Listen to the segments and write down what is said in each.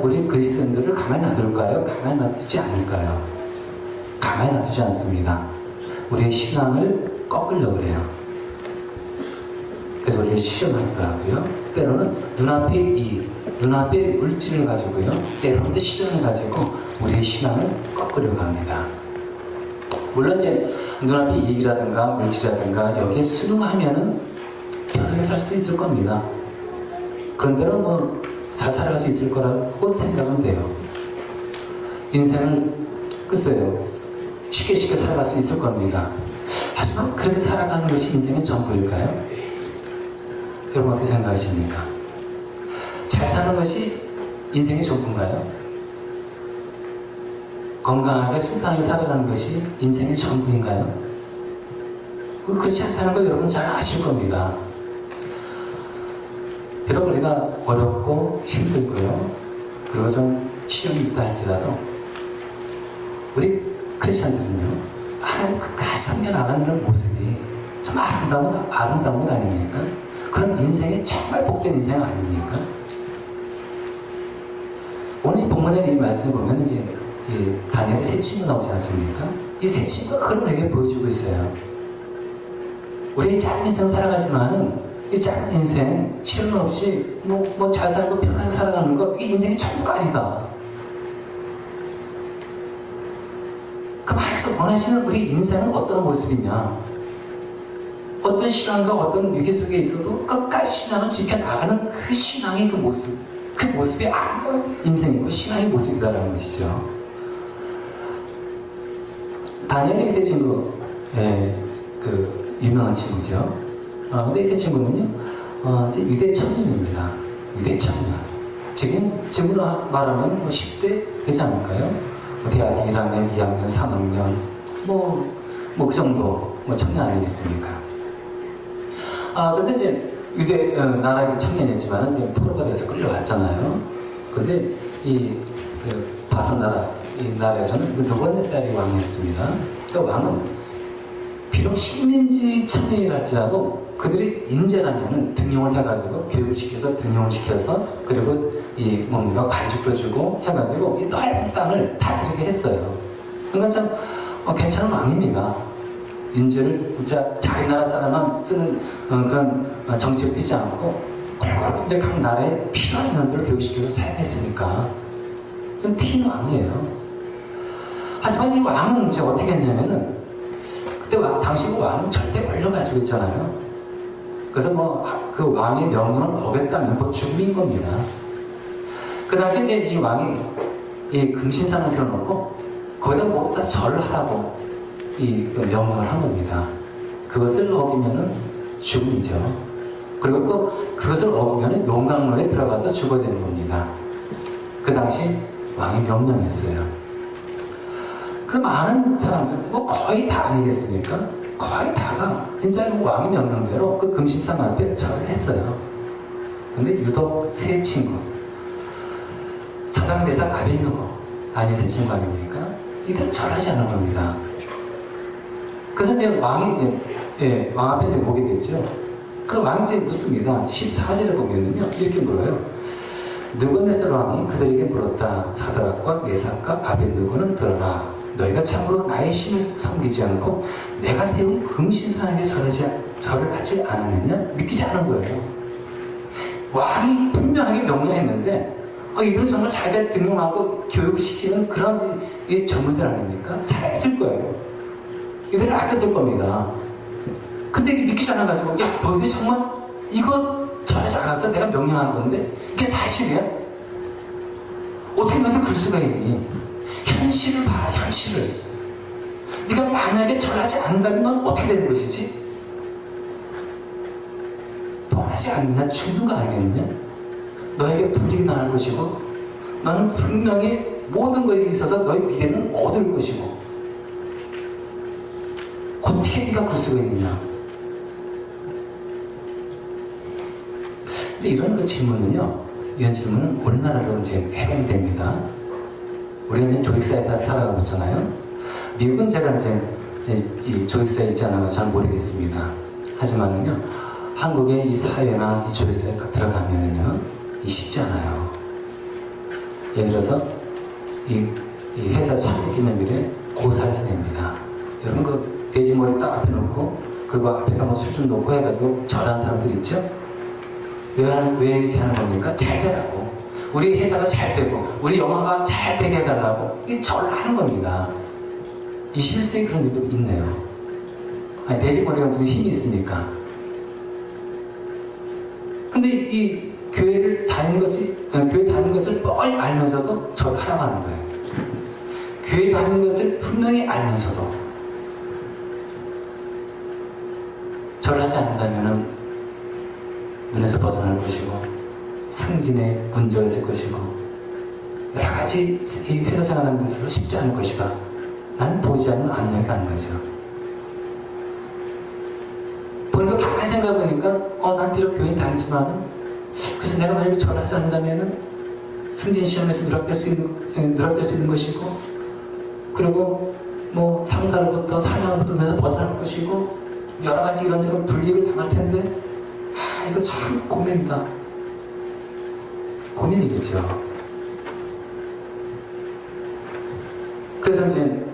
우리 그리스도인들을 가만히 놔둘까요? 가만히 놔두지 않을까요? 가만히 놔두지 않습니다. 우리의 신앙을 꺾으려고 그래요. 그래서 우리를 시험하더라고요. 때로는 눈앞의 이익, 눈앞의 물질을 가지고요. 때로는 또 시련을 가지고 우리의 신앙을 꺾으려고 합니다. 물론 이제 눈앞의 이익이라든가 물질이라든가 여기에 순응하면은 편하게 살 수 있을 겁니다. 그런데는 뭐 잘 살아갈 수 있을 거라고 생각은 돼요. 인생을 글쎄요 쉽게 살아갈 수 있을 겁니다. 하지만 그렇게 살아가는 것이 인생의 전부일까요? 여러분 어떻게 생각하십니까? 잘 사는 것이 인생의 전부인가요? 건강하게 순탄하게 살아가는 것이 인생의 전부인가요? 그렇지 않다는 거 여러분 잘 아실 겁니다. 비록 우리가 어렵고 힘들고요. 그리고 좀 시험이 있다 할지라도 우리 크리스천들은요. 하나님 끝까지 섬겨 나가는 모습이 참 아름다운 것 아닙니까? 그런 인생이 정말 복된 인생 아닙니까? 오늘 이 본문의 이 말씀 보면 이제 다니엘의 세 친구 나오지 않습니까? 이 세 친구가 그걸 우리에게 보여주고 있어요. 우리 짧은 인생 살아가지만은 이 짧은 인생 시련 없이 뭐 잘 살고 편하게 살아가는 거 이게 인생의 전부가 아니다. 그 말에서 원하시는 우리 인생은 어떤 모습이냐? 어떤 신앙과 어떤 위기 속에 있어도 끝까지 신앙을 지켜나가는 그 신앙의 그 모습이 아름다운 인생이고 신앙의 모습이다라는 것이죠. 다니엘의 세 친구, 그 유명한 친구죠. 근데 이 세 친구는요, 이제 유대 청년입니다. 유대 청년. 지금으로 말하면 뭐 10대 되지 않을까요? 대학 1학년, 2학년, 3학년, 그 정도, 청년 아니겠습니까? 근데 이제 유대 나라의 청년이었지만 이제 포로가 돼서 끌려왔잖아요. 근데 바산 나라, 이 나라에서는 느부갓네살이 왕이었습니다. 그 왕은 비록 식민지 청년이랄지라도 그들이 인재라면은 등용을 해가지고 교육을 시켜서 등용을 시켜서 그리고 뭔가 관직도 주고 해가지고 이 넓은 땅을 다스리게 했어요. 그러니까 참 괜찮은 왕입니다. 인재를 진짜 자기 나라 사람만 쓰는 그런 정책을 피지 않고 골고루 이제 각 나라에 필요한 인원들을 교육시켜서 사용했으니까 좀 튀는 왕이에요. 하지만 이 왕은 이제 어떻게 했냐면은 그때 당시 그 왕은 절대 권력 가지고 있잖아요. 그래서 그 왕의 명령을 어겼다면 죽음인 겁니다. 그 당시 이제 이 왕이 이 금신상을 세워놓고 거기다 모두 다 절을 하라고 명령을 한 겁니다. 그것을 어기면은 죽음이죠. 그리고 또 그것을 어기면은 용광로에 들어가서 죽어야 되는 겁니다. 그 당시 왕의 명령이었어요. 그 많은 사람들, 거의 다 아니겠습니까? 거의 다가 진짜 왕의 명령대로 그 금신상 앞에 절을 했어요. 근데 유독 세 친구, 사당대사 아벤누고, 다니엘 세 친구 아닙니까? 이들은 절하지 않은 겁니다. 그래서 이제 왕이 왕 앞에 이제 보게 됐죠. 그 왕이 이제 묻습니다. 14절에 보면은요, 이렇게 물어요. 느부갓네살 왕이 그들에게 물었다. 사드락과 메삭과 아벤누고는 들어라. 너희가 참으로 나의 신을 섬기지 않고 내가 세운 금신상에게 절을 하지 않았느냐? 믿기지 않은 거예요. 왕이 분명하게 명령했는데 이들은 정말 자기가 등용하고 교육시키는 그런 전문들 아닙니까? 잘했을 거예요. 이들을 아꼈을 겁니다. 근데 이게 믿기지 않아가지고 야 너희들이 정말 이거 절하지 않았어? 내가 명령한 건데 이게 사실이야? 어떻게 너희들 그럴 수가 있니? 현실을 봐라, 현실을. 네가 만약에 절하지 않는다면 넌 어떻게 되는 것이지? 뻔하지 않느냐? 죽는 거 알겠느냐? 너에게 불이익이 날 것이고 너는 분명히 모든 것에 있어서 너의 미래는 얻을 것이고 어떻게 네가 그럴 수가 있느냐? 근데 이런 그 질문은요, 이런 질문은 우리나라로 이제 해당이 됩니다. 우리는 이제 조직사에 살아가고 있잖아요. 미국은 제가 이제 이 조직사에 있지 않아서 잘 모르겠습니다. 하지만은요, 한국의 이 사회나 이 조직사에 들어가면은요, 쉽지 않아요. 예를 들어서 이 회사 창립 기념일에 고사를 지냅니다. 여러분 그 돼지머리 딱 앞에 놓고 그리고 앞에 가면 술 좀 놓고 해가지고 절하는 사람들 있죠? 왜 이렇게 하는 겁니까? 잘 되라고. 우리 회사가 잘 되고 우리 영화가 잘 되게 해달라고 이 절하는 겁니다. 이 실수에 그런 일도 있네요. 아니 돼지머리가 무슨 힘이 있습니까? 근데 이 교회 다니는 것을 뻔히 알면서도 저를 하라고 하는 거예요. 교회 다니는 것을 분명히 알면서도 저를 하지 않는다면 눈에서 벗어날 것이고 승진에 문제가 있을 것이고 여러 가지 이 회사 생활하는 데 있어서 쉽지 않을 것이다. 나는 보이지 않는 압력이 가는 거죠. 보니까 가만히 생각해보니까 난 비록 교인 다니지만은 그래서 내가 만약에 저를 하지 않는다면은 승진 시험에서 누락될 수 있는 것이고 그리고 뭐 상사로부터 사장으로부터 눈에서 벗어날 것이고 여러 가지 이런저런 불이익을 당할 텐데 이거 참 고민이다. 고민이겠죠. 그래서 이제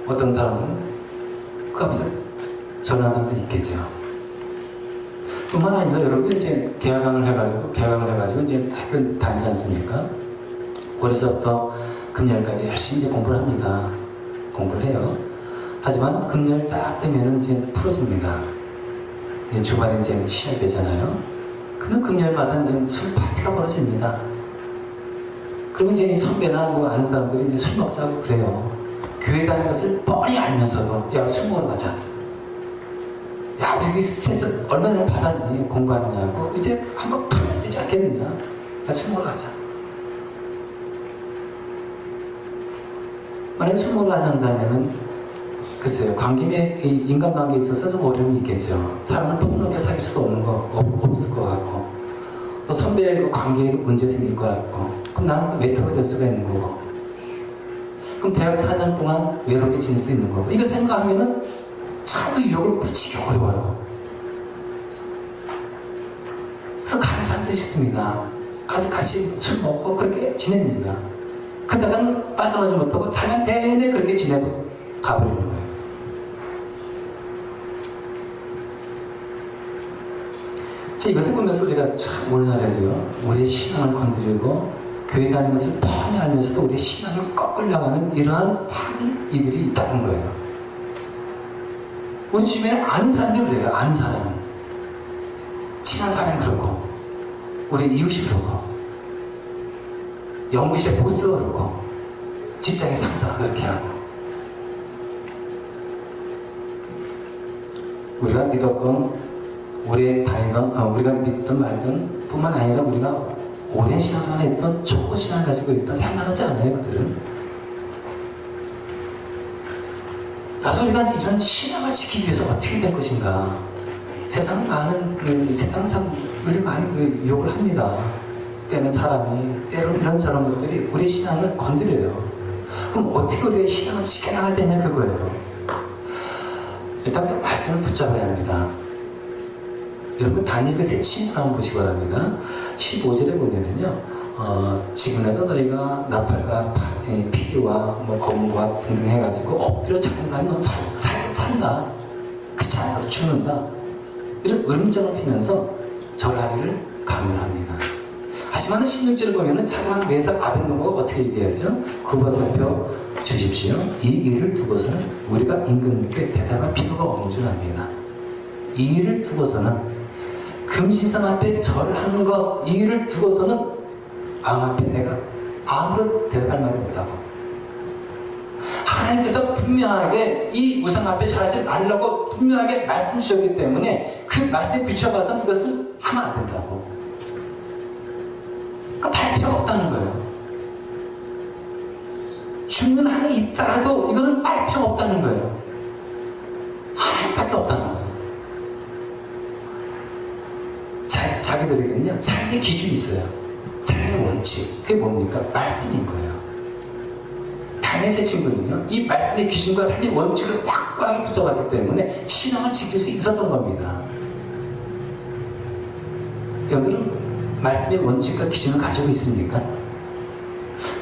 어떤 사람은 그 앞에서 전화한 사람도 있겠죠. 뿐만 아니라 여러분이 이제 개강을 해가지고 이제 학교 다니지 않습니까? 올해서부터 금년까지 열심히 공부를 합니다. 공부를 해요. 하지만 금년 딱 되면은 이제 풀어집니다. 이제 주말에 이제 시작되잖아요. 그러면 금년마다 이제 술 파티가 벌어집니다. 그러면 이제 선배나 뭐 아는 사람들이 이제 술 먹자고 그래요. 교회 가는 것을 뻔히 알면서도 야 술 먹으러 가자. 야 우리 스트레스 얼마나 받았니 공부하느냐고 이제 한번 풀어야 되지 않겠느냐. 야 술 먹으러 가자. 만약에 술 먹으러 가자면은 글쎄요, 인간관계에 있어서 좀 어려움이 있겠죠. 사람을 폭넓게 사귈 수도 없을 것 같고, 또 선배의 그 관계에 문제 생길 것 같고, 그럼 나는 또 외톨이가 될 수가 있는 거고, 그럼 대학 4년 동안 외롭게 지낼 수 있는 거고, 이거 생각하면은 참 유혹을 붙이기 어려워요. 그래서 가는 사람들이 있습니다. 가서 같이 술 먹고 그렇게 지냅니다. 그러다가는 빠져나지 못하고 4년 내내 그렇게 지내고 가버리는 거예요. 이것을 보면서 우리가 참 오늘날에도요, 우리의 신앙을 건드리고 교회 다니는 것을 뻔히 알면서도 우리의 신앙을 꺾으려고 이러한 많은 이들이 있다는 거예요. 우리 주변에 아는 사람들이 그래요. 아는 사람, 친한 사람이 그렇고 우리 이웃이 그렇고 연구실의 보스가 그렇고 직장의 상사가 그렇게 하고 우리가 믿었건 우리가 믿든 말든 뿐만 아니라 우리가 오랜 신앙생활을 했던 초보 신앙을 가지고 있던 상관하지 않아요. 그들은 나서 우리가 이런 신앙을 지키기 위해서 어떻게 될 것인가. 세상 사람을 많이 유혹을 합니다. 때문에 사람이 때로는 이런저런 것들이 우리의 신앙을 건드려요. 그럼 어떻게 우리의 신앙을 지켜나가야 되냐 그거예요. 일단 그 말씀을 붙잡아야 합니다. 여러분 다니엘의 새 친구를 한번 보시기 바랍니다. 15절에 보면은요, 지금에도 너희가 나팔과 피리와 뭐 검과 등등 해가지고 엎드려 잡는다면 너 산다. 그렇지 않아 죽는다. 이런 음정을 피면서 절하기를 강요합니다. 하지만 16절을 보면은 사랑 메삭 아벳느고가 어떻게 얘기하죠? 굽어 살펴 주십시오. 이 일을 두고서는 우리가 임금님께 대답할 필요가 없는 줄 압니다. 이 일을 두고서는 금시상 앞에 절하는 것, 이 일을 두고서는 왕 앞에 내가 아무런 대답할 말이 없다고. 하나님께서 분명하게 이 우상 앞에 절하지 말라고 분명하게 말씀 주셨기 때문에 그 말씀에 비춰봐서 이것을 하면 안 된다고. 그러니까 발표가 없다는 거예요. 죽는 한이 있더라도 이거는 발표가 없다는 거예요. 하나님밖에 없다는 거예요. 자기들에게는요, 삶의 기준이 있어요. 삶의 원칙. 그게 뭡니까? 말씀인 거예요. 다니엘의 친구는요, 이 말씀의 기준과 삶의 원칙을 확고하게 붙잡았기 때문에 신앙을 지킬 수 있었던 겁니다. 여러분들은 말씀의 원칙과 기준을 가지고 있습니까?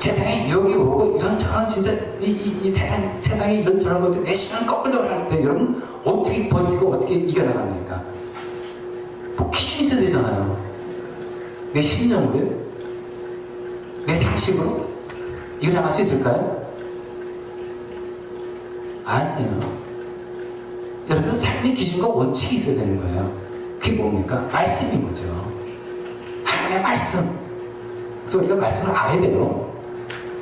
세상에 여기 오고 이런저런 진짜 이 세상에 이런저런 것들 내 신앙을 거꾸로 할 때 여러분 어떻게 버티고 어떻게 이겨나갑니까? 뭐 기준이 있어야 되잖아요. 내 신념으로, 내 상식으로 이겨나갈 수 있을까요? 아니에요. 여러분 삶의 기준과 원칙이 있어야 되는 거예요. 그게 뭡니까? 말씀인 거죠. 하나님의 말씀. 그래서 우리가 말씀을 알아야 돼요.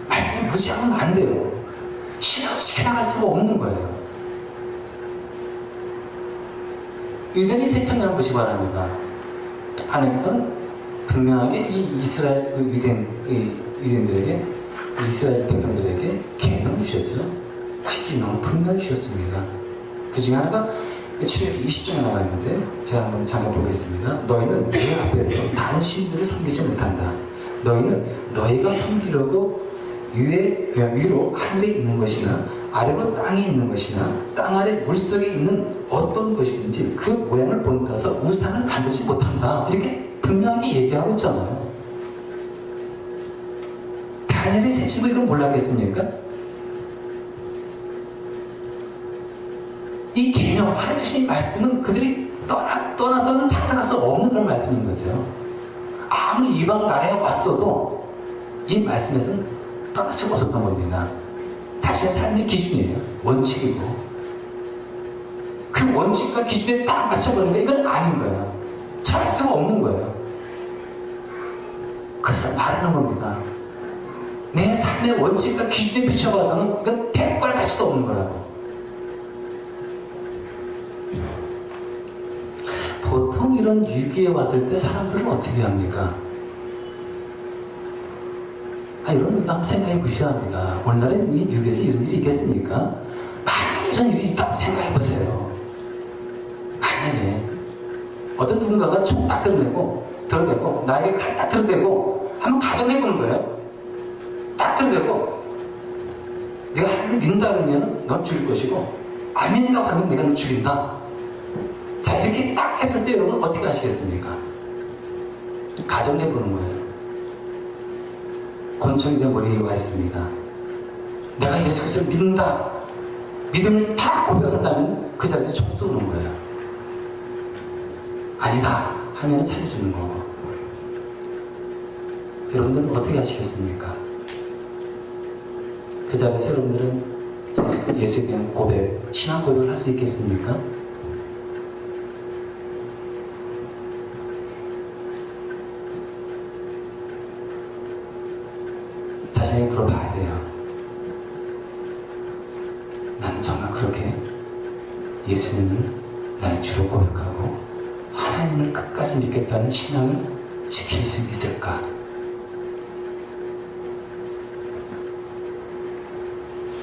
말씀을 무시하면 안 돼요. 신앙을 지켜나갈 수가 없는 거예요. 유대인이 세천이라는 것이 바랍니다. 하나님께서는 분명하게 이 이스라엘 유대인들에게, 이스라엘 백성들에게 계명을 주셨죠. 십계명을 분명히 주셨습니다. 그 중에 하나가 출애굽기 20장에 나와 있는데 제가 한번 잠깐 보겠습니다. 너희는 내 앞에서 다른 신들을 섬기지 못한다. 너희는 너희가 섬기려고 위로 하늘에 있는 것이나 아래로 땅에 있는 것이나 땅 아래 물속에 있는 어떤 것이든지 그 모양을 본따서 우상을 만들지 못한다. 이렇게 분명히 얘기하고 있잖아요. 다니엘이 세 친구 이걸 몰랐겠습니까? 이 계명, 하나님 주신 말씀은 그들이 떠나서는 상상할 수 없는 그런 말씀인 거죠. 아무리 이방 나라에 왔어도 이 말씀에서는 떠날 수가 없었던 겁니다. 자신의 삶의 기준이에요. 원칙이고. 그 원칙과 기준에 딱 맞춰버리니까 이건 아닌 거예요. 잘할 수가 없는 거예요. 그래서 말하는 겁니다. 내 삶의 원칙과 기준에 비춰봐서는 그건 대가를 가치도 없는 거라고. 보통 이런 위기에 왔을 때 사람들은 어떻게 합니까? 여러분 한번 생각해 보셔야 합니다. 오늘날에 이 미국에서 이런 일이 있겠습니까? 만약에 이런 일이 있다고 생각해 보세요. 만약에 어떤 누군가가 총 딱 들어대고 나에게 칼 딱 들어대고 한번 가정해 보는 거예요. 딱 들어대고 내가 하나님을 믿는다 그러면 넌 죽일 것이고 안 믿는다고 하면 내가 넌 죽인다. 자, 이렇게 딱 했을 때 여러분 어떻게 하시겠습니까? 가정해 보는 거예요. 권총이 내 머리에 와 있습니다. 내가 예수 그리스도를 믿는다. 믿음을 다 고백한다면 그 자리에서 총 쏘는 거예요. 아니다 하면 살려주는 거고. 여러분들은 어떻게 하시겠습니까? 그 자리에서 여러분들은 예수에 대한 고백, 신앙 고백을 할 수 있겠습니까? 자신이 물어봐야 돼요. 난 정말 그렇게 예수님을 나의 주로 고백하고 하나님을 끝까지 믿겠다는 신앙을 지킬 수 있을까?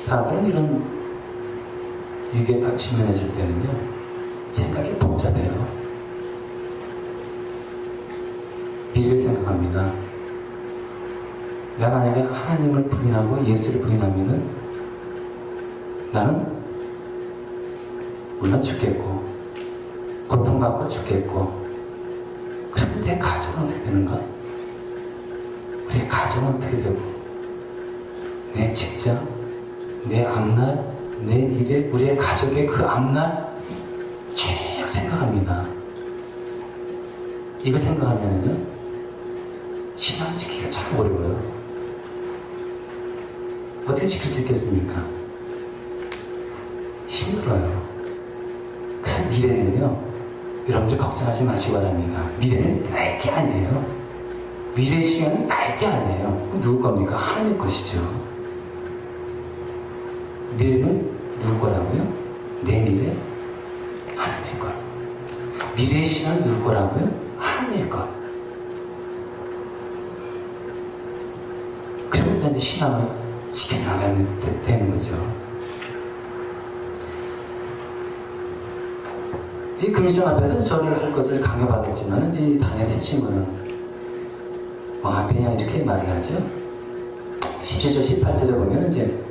사람들은 이런 위기에 딱 직면해질 때는요, 생각이 복잡해요. 미래를 생각합니다. 내가 만약에 하나님을 부인하고 예수를 부인하면은 나는 물론 죽겠고 고통받고 죽겠고, 그럼 내 가족은 어떻게 되는가? 우리의 가정은 어떻게 되고, 내 직장, 내 앞날, 내 미래, 우리의 가족의 그 앞날 쭉 생각합니다. 이거 생각하면은요, 신앙 지키기가 참 어려워요. 어떻게 지킬 수 있겠습니까? 힘들어요. 그래서 미래는요, 여러분들 걱정하지 마시기 바랍니다. 미래는 나의 게 아니에요. 미래의 시간은 나의 게 아니에요. 누구 겁니까? 하나님의 것이죠. 미래는 누구 거라고요? 내 미래? 하나님의 것. 미래의 시간은 누구 거라고요? 하나님의 것. 그러면 이제 신앙을 지켜나가면 되는 거죠. 이 금시장 앞에서 절을 할 것을 강요받았지만 이 다니엘 세 친구는 그냥 이렇게 말을 하죠. 17절 18절에 보면 이제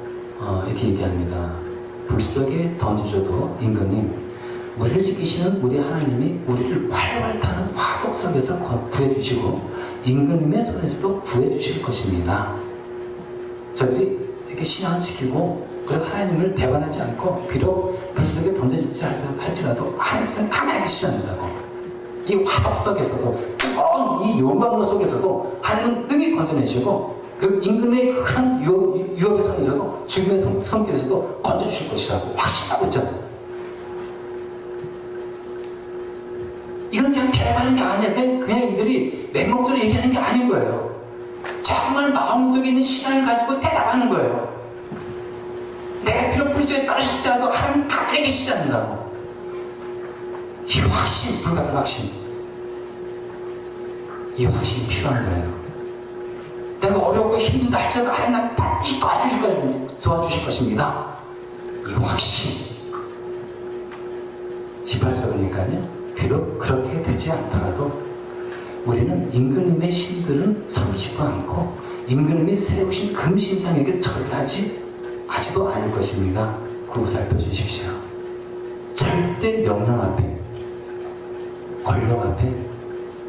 이렇게 얘기합니다. 불 속에 던져줘도 임금님, 우리를 지키시는 우리 하나님이 우리를 활활 타는 화독 속에서 구해주시고 임금님의 손에서도 구해주실 것입니다. 저들이 이렇게 신앙을 지키고 그리고 하나님을 배반하지 않고 비록 불 속에 던져지지 할지라도 하나님께서는 가만히 계시지 않는다고. 이 화덕 속에서도 뜨거운 이 용광로 속에서도 하나님은 능히 건져내시고 그 임금의 큰 유업의 손에서도 죽음의 손길에서도 건져주실 것이라고 확신하고 있잖아요. 이건 그냥 대화하는 게 아니야. 그냥 이들이 맹목적으로 얘기하는 게 아닌 거예요. 정말 마음속에 있는 신앙을 가지고 대답하는 거예요. 내가 비록 불속에 떨어지지 않아도 하나님 가만히 계시지 않는다고. 이 확신, 불가능한 확신. 이 확신이 필요한 거예요. 내가 어렵고 힘든다 할지라도 하나님 나를 반드시 도와주실 것입니다. 이 확신. 18절 보니까요. 비록 그렇게 되지 않더라도 우리는 임금님의 신들은 섬기지도 않고 임금님이 세우신 금신상에게 절하지도 않을 것입니다. 그거 살펴주십시오. 절대 명령 앞에 권력 앞에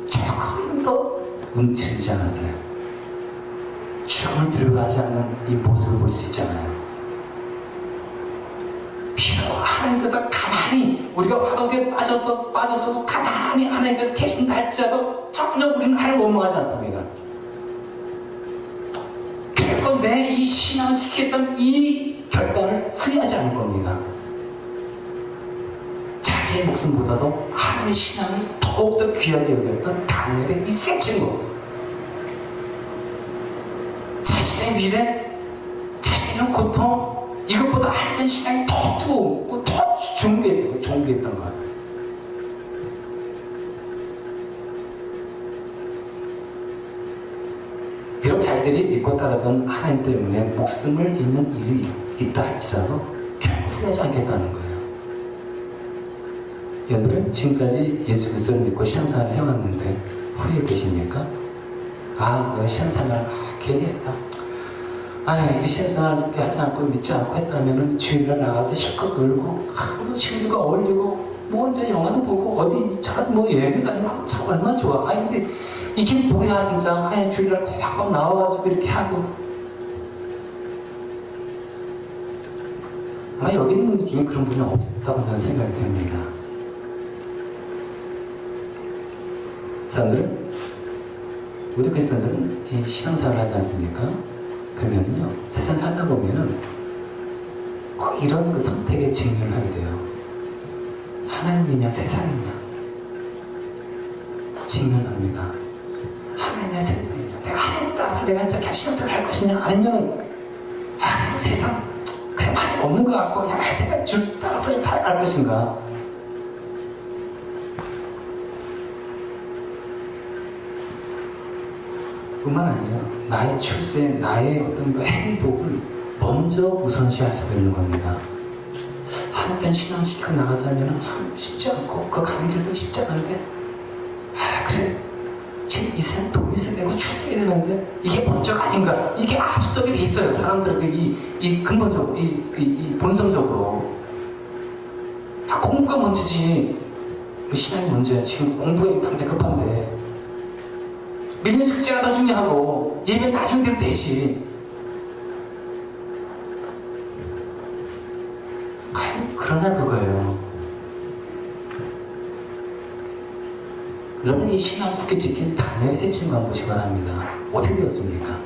조금도 움츠리지 않았어요. 죽음을 들어가지 않는 이 모습을 볼 수 있잖아요. 비록 하나님께서 가만히 우리가 화도수에 빠졌어도 가만히 하나님께서 계신다 할지라도 전혀 우리는 하나님 원망하지 않습니다. 결코 내 이 신앙을 지켰던 이 결단을 후회하지 않을 겁니다. 자기의 목숨보다도 하나님의 신앙을 더욱더 귀하게 여겼던 다니엘의 이 세 친구, 자신의 미래, 자신의 고통, 이것보다 하나님의 신앙이 더 뜨겁고 더 존귀했던 거예요. 비록 자기들이 믿고 따르던 하나님 때문에 목숨을 잃는 일이 있다 할지라도 결국 후회하지 않겠다는 거예요. 여러분은 지금까지 예수 그리스도를 믿고 신앙생활을 해왔는데 후회 계십니까? 내가 신앙생활 괜히 했다. 이 신앙생활 이렇게 하지 않고 믿지 않고 했다면 주일날 나가서 실컷 놀고 뭐 친구들과 어울리고 뭐 이제 영화도 보고 어디 여행도 다니고 참 얼마나 좋아. 근데 이게 뭐야 진짜. 주일날 꽉꽉 나와가지고 이렇게 하고. 여기 있는 분들 중에 그런 분이 없다고 저는 생각이 됩니다. 사람들은, 우리 그리스도인들은 이 신앙생활을 하지 않습니까? 그러면요, 세상 살다 보면은 꼭 이런 그 선택에 직면을 하게 돼요. 하나님이냐 세상이냐 직면합니다. 하나님이냐 세상이냐. 내가 하나님 따라서 내가 진짜 계속 신앙생활 할 것이냐, 아니면은 그냥 세상 그냥 많이 없는 것 같고 그냥 세상 줄 따라서 살아갈 것인가. 뿐만 아니에요. 나의 출세, 나의 어떤 그 행복을 먼저 우선시할 수도 있는 겁니다. 한편 신앙시켜 나가자면 참 쉽지 않고 그 가는 길도 쉽지 않은데 그래 지금 이 세상 돈 있어야 되고 출세해야 되는데 이게 먼저가 아닌가. 이게 앞서게 돼 있어요. 사람들에게 이 근본적으로 이 본성적으로 공부가 먼저지 신앙이 먼저야. 지금 공부가 당장 급한데 믿는 숙제가 더 중요하고 예배는 나중에 되면 되지. 과연 그러냐 그거예요. 여러분 이 신앙 굳게 지킨 다니엘의 세 친구 한번 보시기 바랍니다. 어떻게 되었습니까?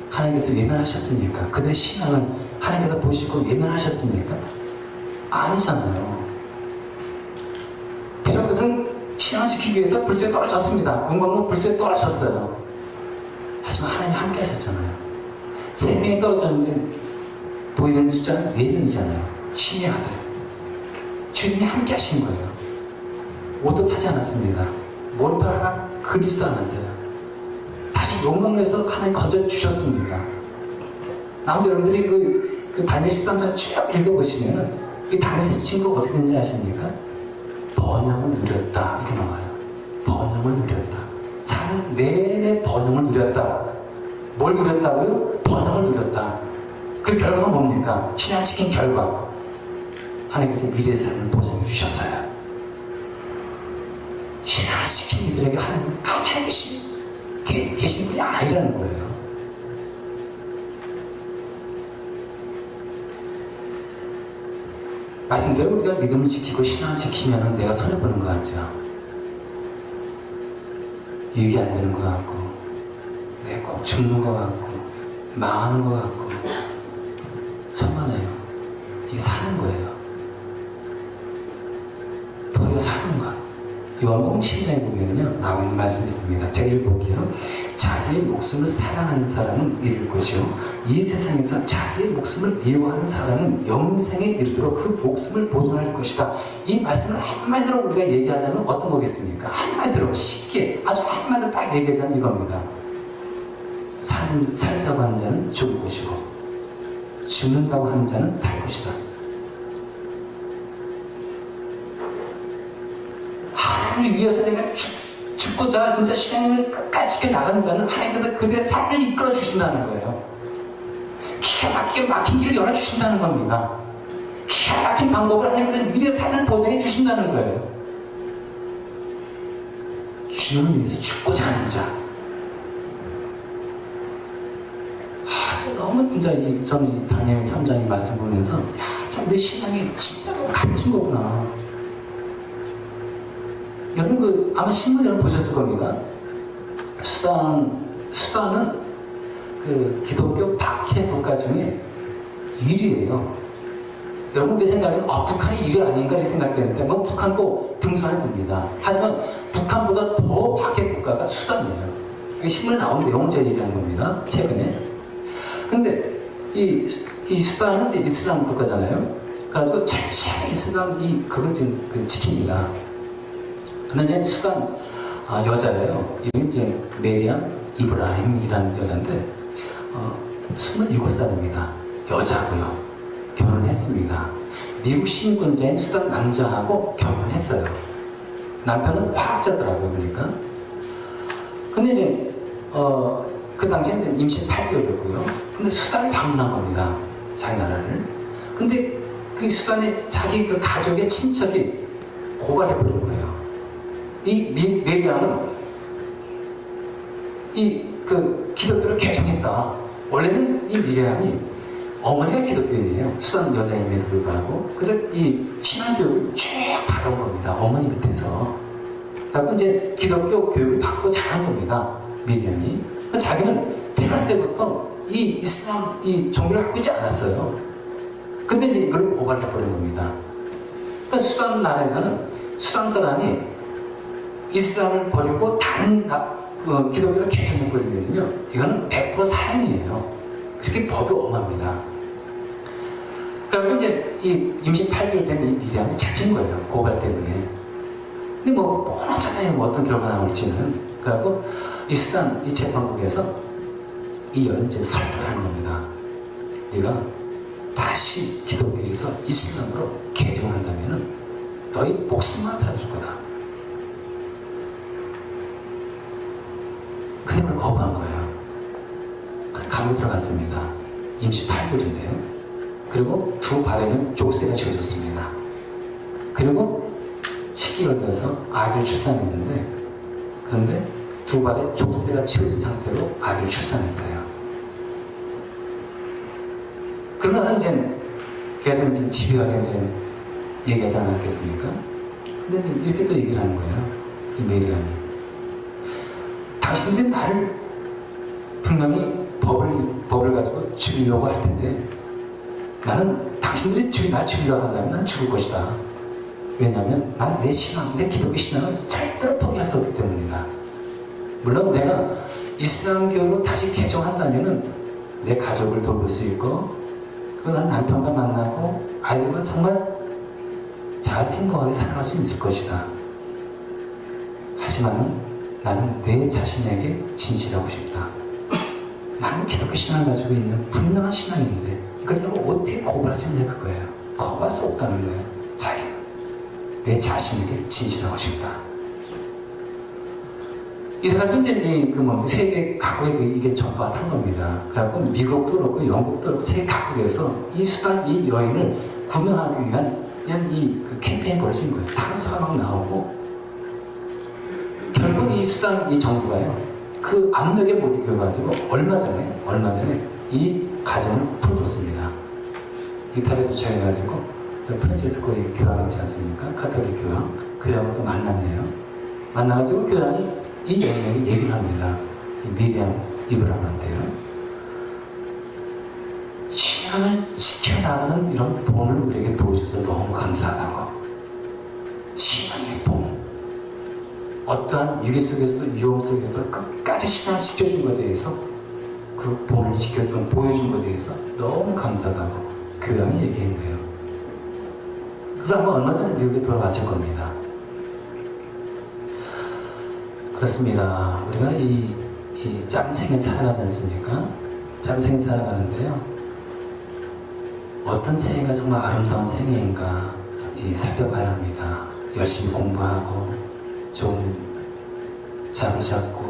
하나님께서 외면하셨습니까? 그들의 신앙을 하나님께서 보시고 외면하셨습니까? 아니잖아요. 비록 그들은 신앙을 지키기 위해서 불수에 떨어졌습니다. 용광로 불수에 떨어졌어요. 하지만 하나님이 함께 하셨잖아요. 3명이 떨어졌는데 보이는 숫자는 4명이잖아요. 신의 아들. 주님이 함께 하신 거예요. 옷도 타지 않았습니다. 머리도 하나 그리지도 않았어요. 다시 용광로에서 하나님 건져주셨습니다. 나머지 여러분들이 그 다니엘 13장 쭉 읽어보시면은 이 다니엘 친구가 어떻게 되는지 아십니까? 번영을 누렸다 이렇게 나와요. 번영을 누렸다. 사는 내내 번영을 누렸다. 뭘 누렸다고요? 번영을 누렸다. 그 결과가 뭡니까? 신앙 지킨 결과 하나님께서 미래의 삶을 보장해 주셨어요. 신앙을 지킨 이들에게 하나님 가만히 계신 분이 아니라는 거예요. 말씀대로 우리가 믿음을 지키고 신앙을 지키면 내가 손해보는 것 같죠. 유익이 안 되는 것 같고, 내가 꼭 죽는 것 같고, 망하는 것 같고, 천만에요. 이게 사는 거예요. 도리어 사는 것. 요한복음 10장에 보면요, 나와 있는 말씀이 있습니다. 제가 읽어볼게요. 자기의 목숨을 사랑하는 사람은 잃을 것이요, 이 세상에서 자기의 목숨을 미워하는 사람은 영생에 이르도록 그 목숨을 보존할 것이다. 이 말씀을 한마디로 우리가 얘기하자면 어떤 거겠습니까? 한마디로 쉽게 아주 한마디로 딱 얘기하자면 이겁니다. 살자고 하는 자는 죽을 것이고 죽는다고 하는 자는 살 것이다. 하나님을 위해서 내가 죽고자 진짜 신앙을 끝까지 지켜 나가는 자는 하나님께서 그들의 삶을 이끌어 주신다는 거예요. 기가 막히게 막힌 길을 열어주신다는 겁니다. 기가 막힌 방법을 하나님께서 우리의 삶을 보장해 주신다는 거예요. 주님을 위해서 죽고자 하는 자. 너무 진짜 저는 이 다니엘 3장의 말씀 보면서 참 우리 신앙이 진짜로 갇힌 거구나. 여러분 아마 신문 여러분 보셨을 겁니다. 수단은 그 기독교 박해 국가 중에 1위예요. 여러분 우리 생각에는 북한이 1위 아닌가 이렇게 생각되는데 뭐 북한도 등수안에 듭니다. 하지만 북한보다 더 박해 국가가 수단이에요. 이게 신문에 나온 내용을 제가 얘기하는 겁니다. 최근에. 근데 이 수단은 이슬람 국가잖아요. 그래가지고 철저히 이슬람 그걸 지금 지킵니다. 근데 이제 수단 여자예요. 이름이 이제 메리암 이브라힘이라는 여자인데 27살입니다. 여자고요. 결혼했습니다. 미국 신분자인 수단 남자하고 결혼했어요. 남편은 화학자더라고요. 그러니까. 근데 이제 그 당시에 임신 8개월이었고요. 근데 수단을 방문한 겁니다. 자기 나라를. 근데 그 수단에 자기 그 가족의 친척이 고발해버린 거예요. 이 메리암은 그 기독교를 개종했다. 원래는 이 메리암이 어머니가 기독교인이에요. 수단 여자임에도 불구하고. 그래서 이 신앙교육을 쭉 받아온 겁니다. 어머니 밑에서. 그래서 이제 기독교 교육을 받고 자란 겁니다. 메리암이. 자기는 태어날 때부터 이 이슬람 종교를 갖고 있지 않았어요. 근데 이제 이걸 고발해버린 겁니다. 그러니까 수단 나라에서는 수단 사람이 이슬람을 버리고 다른 기독교를 개종해버리면요, 이거는 100% 사형이에요. 그렇게 법이 엄합니다. 그리고 이제 이 임신 8개월 된 이 미리암이 잡힌 거예요. 고발 때문에. 근데 뭐 뻔하잖아요. 뭐 어떤 결과가 나올지는. 그래갖고 이 수단 이 재판국에서 이 여인을 설득하는 겁니다. 네가 다시 기독교에서 이슬람으로 개종한다면은 너희 목숨만 살아줄 거다. 근데 그걸 거부한 거예요. 그래서 감옥에 들어갔습니다. 임시 8개월인데요. 그리고 두 발에는 족쇄가 지어졌습니다. 그리고 10개월 돼서 아기를 출산했는데, 그런데 두 발에 족쇄가 지어진 상태로 아기를 출산했어요. 그러고 나서 이제 계속 이제 집요하게 이제 얘기하지 않았겠습니까? 근데 이렇게 또 얘기를 하는 거예요. 이 메리암이. 당신들이 나를 분명히 법을 가지고 죽이려고 할 텐데, 나는 당신들이 날 죽이려고 한다면 난 죽을 것이다. 왜냐하면 난 내 신앙, 내 기독교 신앙을 절대로 포기할 수 없기 때문이다. 물론 내가 이슬람교로 다시 개종한다면은 내 가족을 돌볼 수 있고, 그리고 난 남편과 만나고 아이들과 정말 잘 행복하게 살아갈 수 있을 것이다. 하지만 나는 내 자신에게 진실하고 싶다. 나는 기독교 신앙을 가지고 있는 분명한 신앙인데 이걸 내가 어떻게 거부할 수 있냐 그거예요. 거부할 수 없다는 거예요. 자기는 내 자신에게 진실하고 싶다. 이래가지고 이제 세계 각국에 이게 전파한 겁니다. 그래갖고 미국도 그렇고 영국도 그렇고 세계 각국에서 이 수단 이 여인을 구명하기 위한 그냥 그 캠페인이 벌어진 거예요. 다른 수가 막 나오고 결국 이 수단 이 정부가요 그 압력에 못 이겨가지고 얼마 전에 이 가정을 풀어줬습니다. 이탈리아 도착해가지고 프란치스코의 교황 있지 않습니까? 가톨릭 교황. 그 교황도 만났네요. 만나가지고 교황이 이 영역을 얘기를 합니다. 미리암 이브람한테요. 신앙을 지켜나가는 이런 본을 우리에게 보여줘서 너무 감사하다고. 신앙의 본. 어떠한 위기 속에서도 위험 속에서도 끝까지 신앙을 지켜준 것에 대해서 그 본을 지켰던 보여준 것에 대해서 너무 감사하다고 교황이 얘기했네요. 그래서 아마 얼마 전에 미국에 돌아갔을 겁니다. 그렇습니다. 우리가 이 짧은 생에 살아가지 않습니까? 짧은 생에 살아가는데요. 어떤 생애가 정말 아름다운 생애인가 살펴봐야 합니다. 열심히 공부하고 좋은 잠을 잡고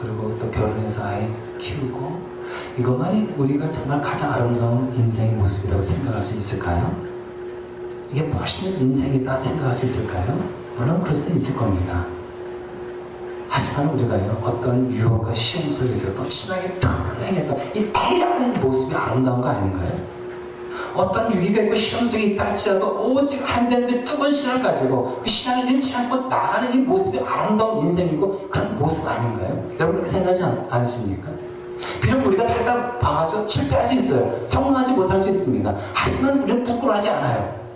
그리고 또 결혼해서 아이 키우고 이것만이 우리가 정말 가장 아름다운 인생의 모습이라고 생각할 수 있을까요? 이게 멋있는 인생이다 생각할 수 있을까요? 물론 그럴 수 있을 겁니다. 하지만 우리가요 어떤 유혹과 시험 속에서도 신앙의 평행에서 이 달려가는 모습이 아름다운 거 아닌가요? 어떤 위기가 있고 시험 속에 있다 할지라도 오직 하나님의 뜨거운 신앙을 가지고 그 신앙을 잃지 않고 나가는 이 모습이 아름다운 인생이고 그런 모습 아닌가요? 여러분 그렇게 생각하지 않으십니까? 비록 우리가 살다 봐가지고 실패할 수 있어요. 성공하지 못할 수 있습니다. 하지만 우리는 부끄러워하지 않아요.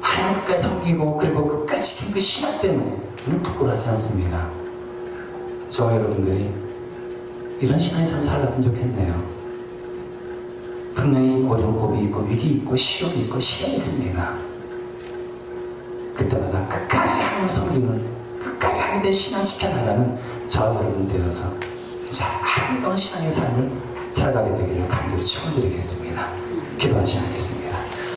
하나님 끝까지 섬기고 그리고 끝까지 지킨 그 신앙 때문에 우리는 부끄러워하지 않습니다. 저와 여러분들이 이런 신앙의 삶을 살아갔으면 좋겠네요. 분명히 어려운 고비 있고 위기 있고 시험이 있고 시험이 있습니다. 그때마다 끝까지 하나님을 섬기는 끝까지 하나님의 신앙 지켜나가는 저와 여러분 되어서 진짜 아름다운 신앙의 삶을 살아가게 되기를 간절히 축원드리겠습니다. 기도하시겠습니다.